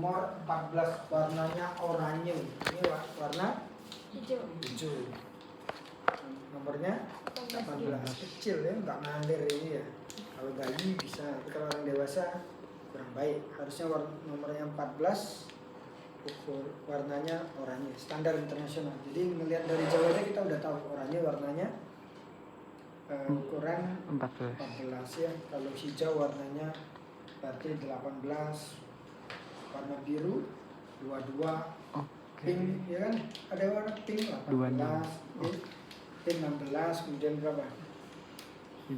nomor 14 warnanya oranye. Ini warna hijau. Nomornya 18. Kecil ya, nggak ngalir ini ya. Kalau bayi bisa, tapi kalau orang dewasa kurang baik. Harusnya nomornya 14, ukur warnanya oranye, standar internasional. Jadi melihat dari jauh aja kita udah tahu oranye warnanya ukuran 14 ya. Kalau hijau warnanya berarti 18, warna biru 22, pink ya kan, ada warna pink 18, pink 16, kemudian berapa?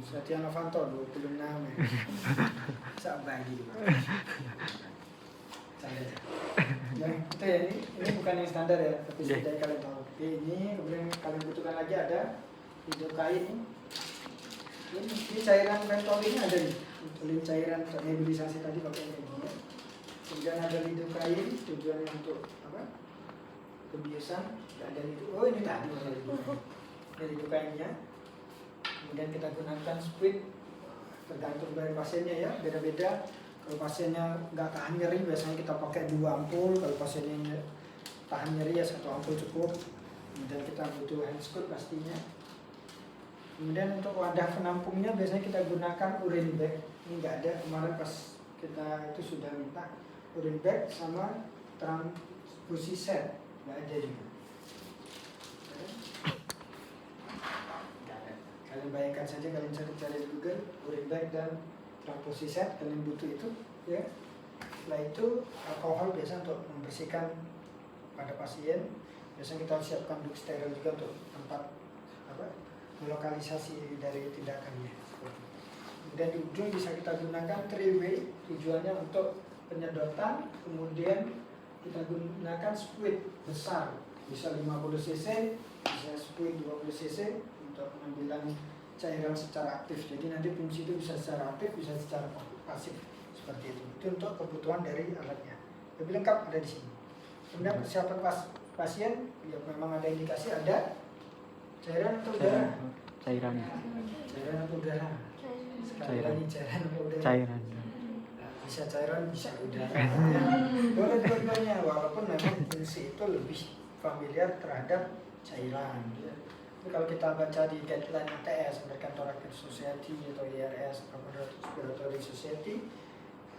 Setia Novanto 26 ya. Bisa bagi. Nah, itu ya, ini bukan yang standar ya, tapi setidaknya kalian tahu. Oke, ini kemudian kalian butuhkan lagi ada lidokain. Ini cairan mentol ini ada nih, mentolin cairan untuk nebulisasi tadi pakai ini. Kemudian ada lidokain, tujuannya untuk apa? Kebiasaan, tidak ada itu. Oh ini tadi ada lidokainnya. Kemudian kita gunakan squid, tergantung dari pasiennya ya, beda-beda. Kalau pasiennya nggak tahan nyeri, biasanya kita pakai 2 ampul. Kalau pasiennya tahan nyeri ya 1 ampul cukup. Kemudian kita butuh hand scoop pastinya. Kemudian untuk wadah penampungnya biasanya kita gunakan urine bag. Ini nggak ada, kemarin pas kita itu sudah minta urine bag sama transfusi set, nggak ada juga. Kalian bayangkan saja, kalian cari-cari di Google urine bag dan transfusi set, kalian butuh itu ya. Setelah itu alkohol biasa untuk membersihkan pada pasien. Biasanya kita siapkan duk steril juga untuk tempat apa lokalisasi dari tindakannya. Kemudian di ujung bisa kita gunakan 3-way, tujuannya untuk penyedotan. Kemudian kita gunakan squid besar, bisa 50 cc, bisa squid 20 cc untuk pengambilan cairan secara aktif. Jadi nanti fungsi itu bisa secara aktif, bisa secara pasif seperti itu. Itu untuk kebutuhan dari alatnya. Lebih lengkap ada di sini. Kemudian persiapan pasien, ya memang ada indikasi ada cairan atau udara. Cairan Atau udara. Cairan. Cairan atau udara. Cairan. Bisa cairan, bisa udara. Boleh dua-duanya, walaupun memang fungsi itu lebih familiar terhadap cairan. Tapi kalau kita baca di guideline ATS, American Thoracic Society atau IRS, American Respiratory Society,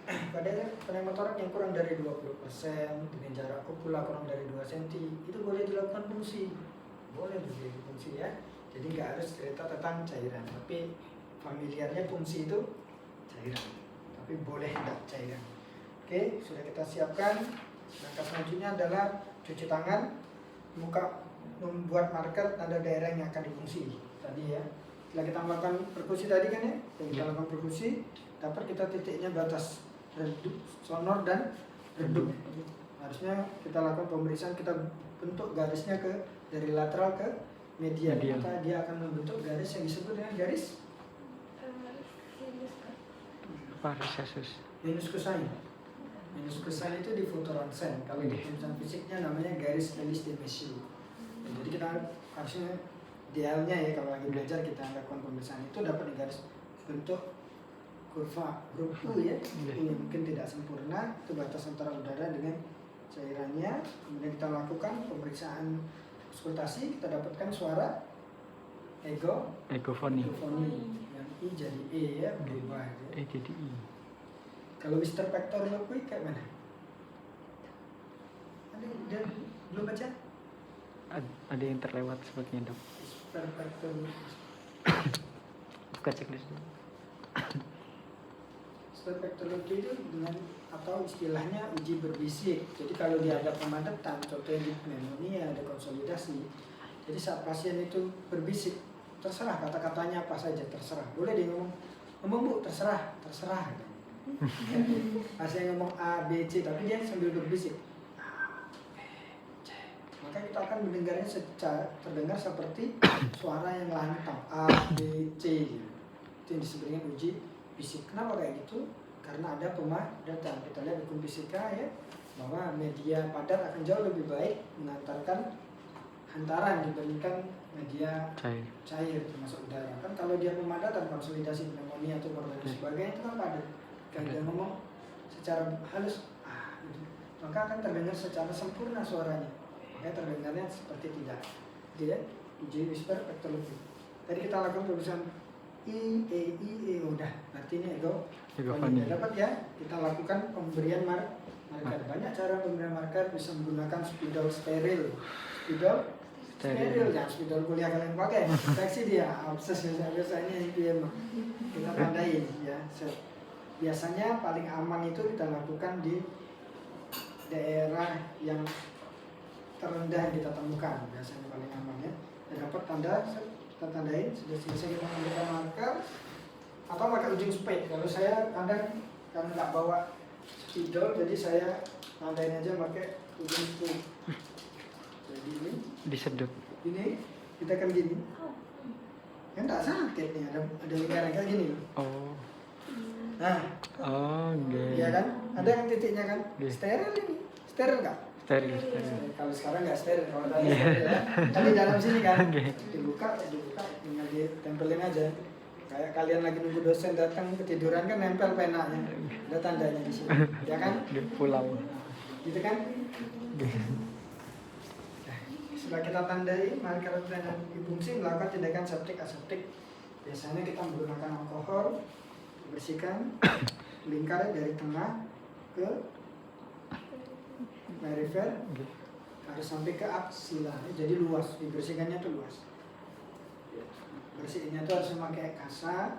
pada pneumotorak yang kurang dari 20% dengan jarak kupula kurang dari 2 cm itu boleh dilakukan fungsi, boleh dilakukan fungsi ya. Jadi nggak harus cerita tentang cairan, tapi familiarnya fungsi itu cairan, tapi boleh tidak cairan. Oke, sudah kita siapkan. Langkah selanjutnya adalah cuci tangan, membuat marker tanda daerah yang akan difungsi tadi ya. Setelah kita melakukan perkusi tadi kan ya, kita lakukan perkusi, dapat kita titiknya batas redup, sonor dan redup. Harusnya kita lakukan pemeriksaan, kita bentuk garisnya dari lateral ke medial. Maka dia akan membentuk garis yang disebut dengan garis meniskusain. Meniskusain itu di foto ronsen. Kalau di pemeriksaan fisiknya namanya garis Ellis de Messier. Jadi kita harusnya idealnya ya, kalau lagi belajar kita lakukan pemeriksaan itu dapat di garis bentuk kurva grup U ya. Ini mungkin tidak sempurna, itu batas antara udara dengan cairannya. Kemudian kita lakukan pemeriksaan auskultasi, kita dapatkan suara egofoni. Yang I jadi E ya, berubah ya. E jadi I. Kalau Mr. Pector Loqui kayak mana? Ada belum baca? Ada yang terlewat sepertinya dok. Mr. Pector Buka checklist dulu. Spektrologi itu dengan atau istilahnya uji berbisik. Jadi kalau dia ada pemadatan, contohnya di pneumonia ada konsolidasi. Jadi saat pasien itu berbisik, terserah kata-katanya apa saja, terserah. Boleh dia ngomong Bu, terserah. Pasien ngomong A, B, C, tapi dia sambil berbisik. A, B, C. Maka kita akan mendengarnya terdengar seperti suara yang lantang. A, B, C. Itu yang disebut dengan uji bisik. Kenapa kayak gitu? Karena ada pemadatan. Kita lihat hukum fisika ya, bahwa media padat akan jauh lebih baik mengantarkan hantaran dibandingkan media cair termasuk udara. Kan kalau dia pemadatan, konsolidasi pneumonia atau dan sebagainya itu kan padat. Kalau dia ngomong secara halus gitu. maka akan terdengar secara sempurna suaranya. Makanya terdengarnya seperti tidak. Gitu ya. Uji whisper pectology. Tadi kita lakukan tulisan I, E, udah. Berarti ini ego Egofoni. dapat ya. Kita lakukan pemberian marker. Banyak cara pemberian marker, bisa menggunakan spidol steril. Spidol steril, jangan spidol kuliah kalian pakai. Infeksi dia, abses biasanya itu ya. Kita tandain ya. Biasanya paling aman itu kita lakukan di daerah yang terendah yang kita temukan. Biasanya paling aman ya. Dan dapat tanda, kita tandain. Sudah selesai kita memberikan marker atau pakai ujung spade. Kalau saya kadang karena nggak bawa spidol, jadi saya tandain aja pakai ujung spade. Jadi ini Disedot. ini kita kan gini. Kan nggak sakit nih, ada lingkaran kayak gini. Oh. Nah, Nggih. ya kan? Ada yang titiknya kan? Iya. Steril ini. Steril nggak? Steril. Kalau sekarang nggak steril, kalau tadi steril ya. Kan di dalam sini kan? Oke. Dibuka, tinggal ditempelin aja. Kayak kalian lagi nunggu dosen datang ketiduran kan nempel penanya. Ada tandanya di sini. Ya kan? Di pulau. Gitu kan? Nggih. Setelah kita tandai, marker dan fungsi melakukan tindakan septik aseptik. Biasanya kita menggunakan alkohol, bersihkan lingkar dari tengah ke perifer, Nggih. harus sampai ke aksila, jadi luas, dibersihkannya tuh luas. Bersihnya tuh harus memakai kasa,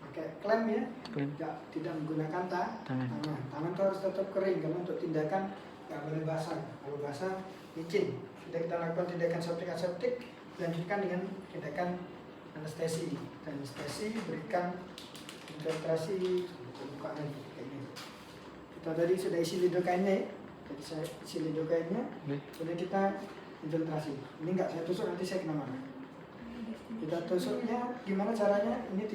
pakai klem ya, Klem. tidak menggunakan Tangan. Tangan tuh harus tetap kering karena untuk tindakan nggak boleh basah. Kalau basah licin. Kita lakukan tindakan septik aseptik, lanjutkan dengan tindakan anestesi. Anestesi berikan infiltrasi, buka lagi kayak gini. Kita tadi sudah isi lidokainnya ya. Jadi saya isi lidokainnya, Nggih. sudah kita infiltrasi. Ini nggak saya tusuk, nanti saya kena marah. Kita tusuknya gimana caranya? Ini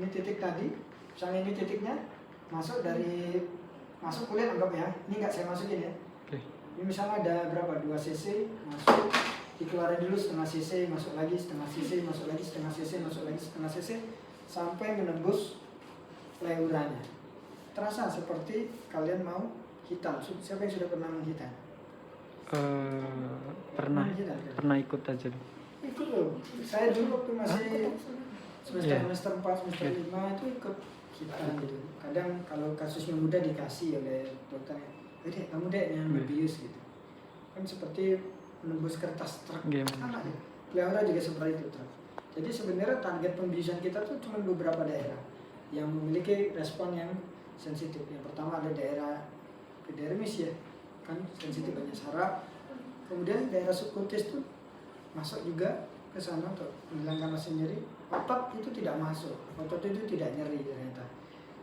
titik tadi. Misalnya ini titiknya masuk kulit anggap ya. Ini nggak saya masukin ya. Oke. Ini misalnya ada berapa? 2 cc masuk, dikeluarin dulu setengah cc, masuk lagi setengah cc, masuk lagi setengah cc, masuk lagi setengah cc, sampai menembus pleuranya. Terasa seperti kalian mau hitam. Siapa yang sudah pernah menghitam? Pernah Menghitam, kan? pernah ikut aja. Ikut loh. Saya dulu waktu masih Iya. semester 4, semester 5 itu ikut hitam gitu. Kadang kalau kasusnya mudah dikasih oleh dokternya. Dek, kamu dek yang bius gitu. Kan seperti menembus kertas truk. Iya. Sama ya. Pleura juga seperti itu truk. Jadi sebenarnya target pembiusan kita tuh cuma beberapa daerah yang memiliki respon yang sensitif. Yang pertama ada daerah epidermis ya, kan sensitif banyak saraf. Kemudian daerah subkutis tuh masuk juga ke sana untuk menghilangkan rasa nyeri. Otot itu tidak masuk, otot itu tidak nyeri ternyata.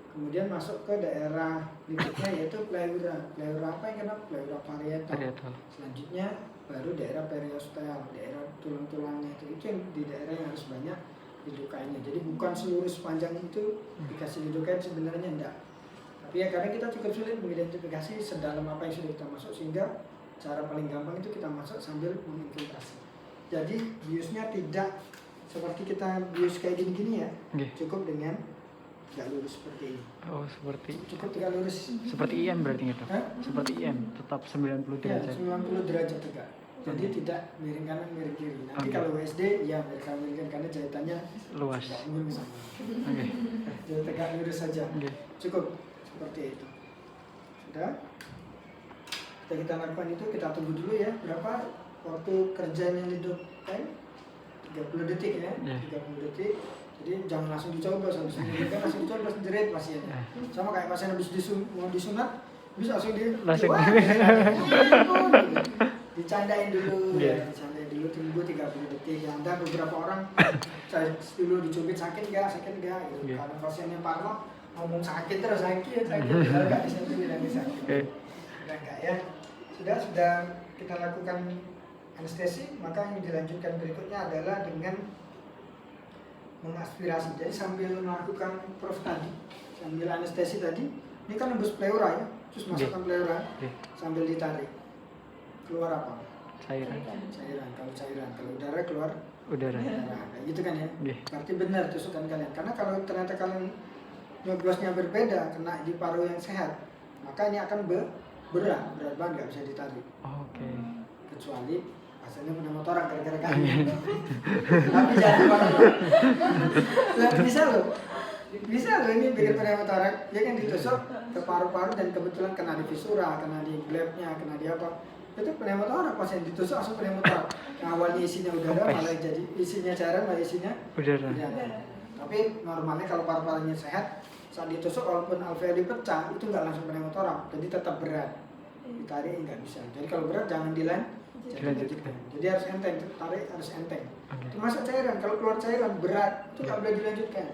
Kemudian masuk ke daerah berikutnya yaitu pleura. Pleura apa yang kena? Pleura parietal. Parietal. Selanjutnya baru daerah periosteal, daerah tulang-tulangnya itu yang di daerah yang harus banyak lidokainnya. Jadi bukan seluruh sepanjang itu dikasih lidokain, sebenarnya enggak. Tapi ya karena kita cukup sulit mengidentifikasi sedalam apa yang sudah kita masuk, sehingga cara paling gampang itu kita masuk sambil menginfiltrasi. Jadi biusnya tidak seperti kita bius kayak gini-gini ya. Nggih. Cukup dengan tegak lurus seperti ini. Oh, seperti Cukup tegak lurus. seperti IM berarti gitu. Hah? Seperti IM, tetap 90 Ya, derajat. 90 derajat tegak. Jadi tidak miring kanan, miring kiri. Nanti Oke. kalau WSD ya miring kanan, miring kiri karena jahitannya Luas. nggak miring sama. Oke. Jadi tegak lurus saja. Oke. Cukup seperti itu. Sudah. Kita lakukan itu, kita tunggu dulu ya berapa waktu kerjanya lidokain. 30 detik ya. Ya. 30 detik. Jadi jangan langsung dicoblos, habis kan langsung dicoblos jerit pasiennya. Sama kayak pasien habis mau disunat, bisa langsung Langsung. Wah, dicandain dulu Yeah. ya, dicandain dulu, tunggu 30 detik. Ya, ada beberapa orang dulu dicubit sakit enggak gitu. Yeah. Karena pasiennya parno ngomong sakit terus sakit, kalau enggak disentuh bilang sakit. Oke. Udah enggak ya. Sudah kita lakukan anestesi, maka yang dilanjutkan berikutnya adalah dengan mengaspirasi. Jadi sambil melakukan prof tadi, sambil anestesi tadi, ini kan nembus pleura ya, terus masukkan pleura Oke. sambil ditarik. Keluar apa? Cairan. Cairan. Kalau udara keluar Udara. udara. Kayak gitu kan ya. Nggih. Berarti benar tusukan kalian. Karena kalau ternyata kalian nyoblosnya berbeda, kena di paru yang sehat, maka ini akan berat banget nggak bisa ditarik. Oke. Kecuali pasalnya punya motoran gara-gara kami. Tapi jangan kemana-mana. Lah, bisa loh ini bikin punya motoran. Ya kan ditusuk ke paru-paru dan kebetulan kena di visura, kena di glabnya, kena di apa. Itu pneumotorak pas yang ditusuk langsung pneumotorak. Yang awalnya isinya udara malah jadi isinya cairan, malah isinya Udara. Tapi normalnya kalau paru-parunya sehat, saat ditusuk walaupun alveoli pecah itu nggak langsung pneumotorak, jadi tetap berat. Ditarik nggak bisa. Jadi kalau berat jangan dilanjutkan. Jadi harus enteng, tarik harus enteng. Oke. Termasuk cairan, kalau keluar cairan berat itu nggak boleh dilanjutkan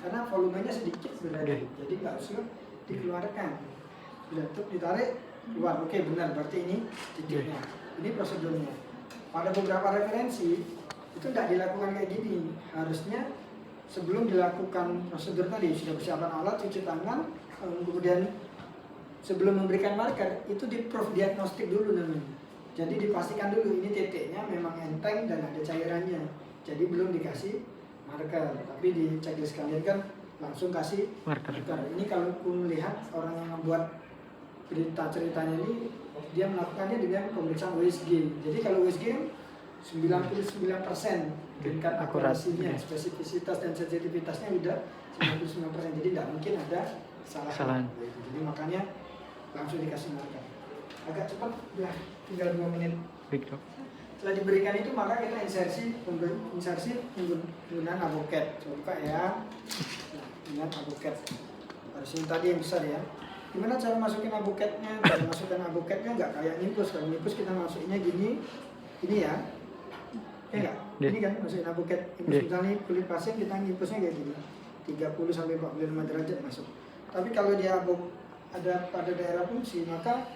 karena volumenya sedikit berat, jadi nggak usah dikeluarkan. Sudah tetap ditarik keluar, oke benar, berarti ini titiknya. Ini prosedurnya. Pada beberapa referensi itu tidak dilakukan kayak gini. Harusnya sebelum dilakukan prosedur tadi sudah persiapan alat, cuci tangan, kemudian sebelum memberikan marker itu di proof diagnostik dulu namanya. Jadi dipastikan dulu ini titiknya memang enteng dan ada cairannya. Jadi belum dikasih marker, tapi di checklist kalian kan langsung kasih marker. Ini kalau aku melihat orang yang membuat berita ceritanya ini dia melakukannya dengan pemeriksaan USG. Jadi kalau USG 99% tingkat akurasinya, spesifisitas dan sensitivitasnya udah 99%. Jadi tidak mungkin ada kesalahan. Jadi makanya langsung dikasih marker. Agak cepat, ya tinggal 2 menit. Setelah diberikan itu maka kita insersi penggunaan avocat. Coba buka ya. Nah, dengan avocat. Harus yang tadi yang besar ya. Gimana cara masukin avocatnya? Cara masukkan avocatnya nggak kayak nipus. Kalau nipus kita masukinnya gini ya. Ya nggak? Ini kan masukin avocat. Misalnya kulit pasien kita nipusnya kayak gini. 30 sampai 45 derajat masuk. Tapi kalau dia ada pada daerah fungsi maka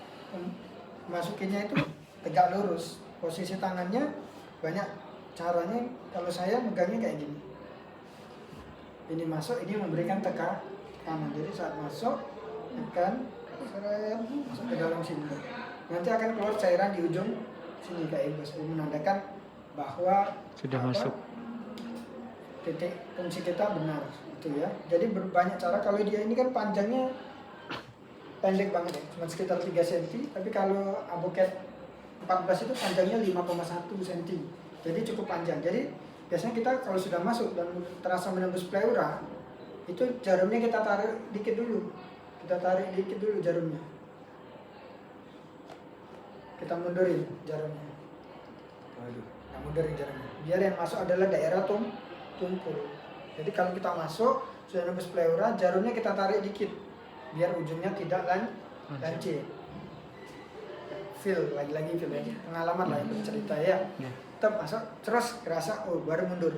masukinnya itu tegak lurus. Posisi tangannya banyak caranya. Kalau saya megangnya kayak gini. Ini masuk, ini memberikan tekanan. Jadi saat masuk akan masuk ke dalam sini. Nanti akan keluar cairan di ujung sini kayak imbas, menandakan bahwa sudah masuk. Titik fungsi kita benar itu ya. Jadi berbanyak cara. Kalau dia ini kan panjangnya pendek banget ya, cuma sekitar 3 cm. Tapi kalau avocat 14 itu panjangnya 5,1 cm. Jadi cukup panjang. Jadi biasanya kita kalau sudah masuk dan terasa menembus pleura, itu jarumnya kita tarik dikit dulu. Kita tarik dikit dulu jarumnya. Kita mundurin jarumnya. Kita mundurin jarumnya. Biar yang masuk adalah daerah tumpul. Jadi kalau kita masuk sudah nembus pleura, jarumnya kita tarik dikit. Biar ujungnya tidak lancip. Feel lagi-lagi feel ya. Pengalaman lah yang bercerita ya. Tetap masuk terus kerasa baru mundur.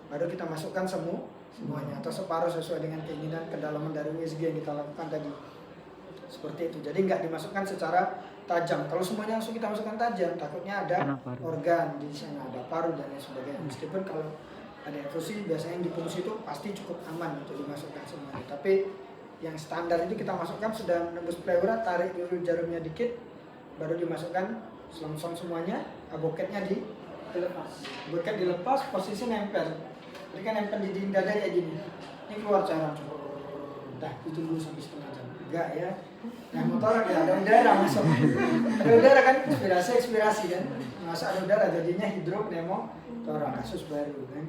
Baru kita masukkan semuanya atau separuh sesuai dengan keinginan kedalaman dari USG yang kita lakukan tadi. Seperti itu. Jadi nggak dimasukkan secara tajam. Kalau semuanya langsung kita masukkan tajam, takutnya ada organ di sana, ada paru dan lain sebagainya. Meskipun kalau ada infusi biasanya yang di fungsi itu pasti cukup aman untuk dimasukkan semuanya. Tapi yang standar itu kita masukkan sudah menembus pleura, tarik dulu jarumnya dikit, baru dimasukkan selongsong semuanya, avocatnya dilepas. Avocat dilepas, posisi nempel. Jadi kan nempel di dinding dada kayak gini. Ini keluar cairan. Dah, ditunggu sampai setengah jam. Enggak ya. Nah, motor ya ada udara masuk. Ada udara kan, ekspirasi kan. Masuk ada udara jadinya hidropneumotorak, kasus baru kan.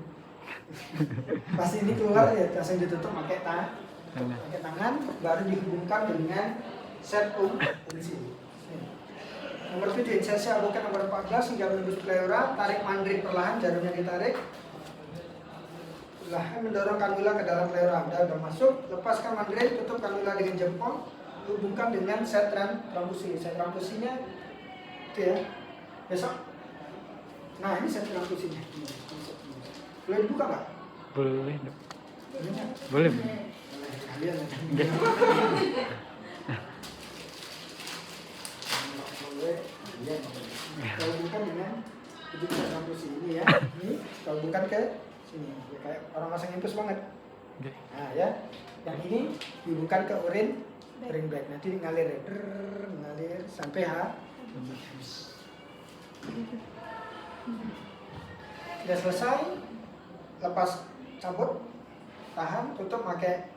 Pas ini keluar ya langsung ditutup pakai tangan, baru dihubungkan dengan set fungsi. Nomor 7, insersi avocat nomor 14 hingga menembus pleura, tarik mandrik perlahan, jarumnya ditarik. Perlahan mendorong kanula ke dalam pleura. Udah masuk, lepaskan mandrik, tutup kanula dengan jempol, hubungkan dengan set transfusi. Set transfusinya itu ya. Besok. Nah, ini set transfusinya. Boleh dibuka nggak? Boleh, Dok. Boleh. Kalian kalau bukan dengan itu transfusi ini ya, ini kalau bukan ke sini ya, kayak orang masang infus banget. Nah ya, yang ini dibukan ke urin bag, nanti ngalir sampai habis. Sudah selesai, lepas cabut, tahan, tutup pakai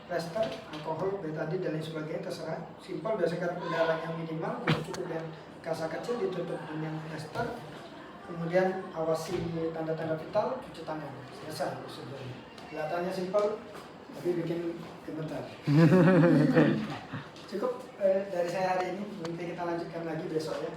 plaster, alkohol, betadine dan lain sebagainya terserah. Simpel biasakan pendarahannya minimal, jadi cukup yang kasa kecil ditutup dengan plaster. Kemudian awasi tanda-tanda vital, cuci tangan. Selesai prosedurnya. Kelihatannya simpel, tapi bikin gemetar. Cukup dari saya hari ini. Nanti kita lanjutkan lagi besok ya.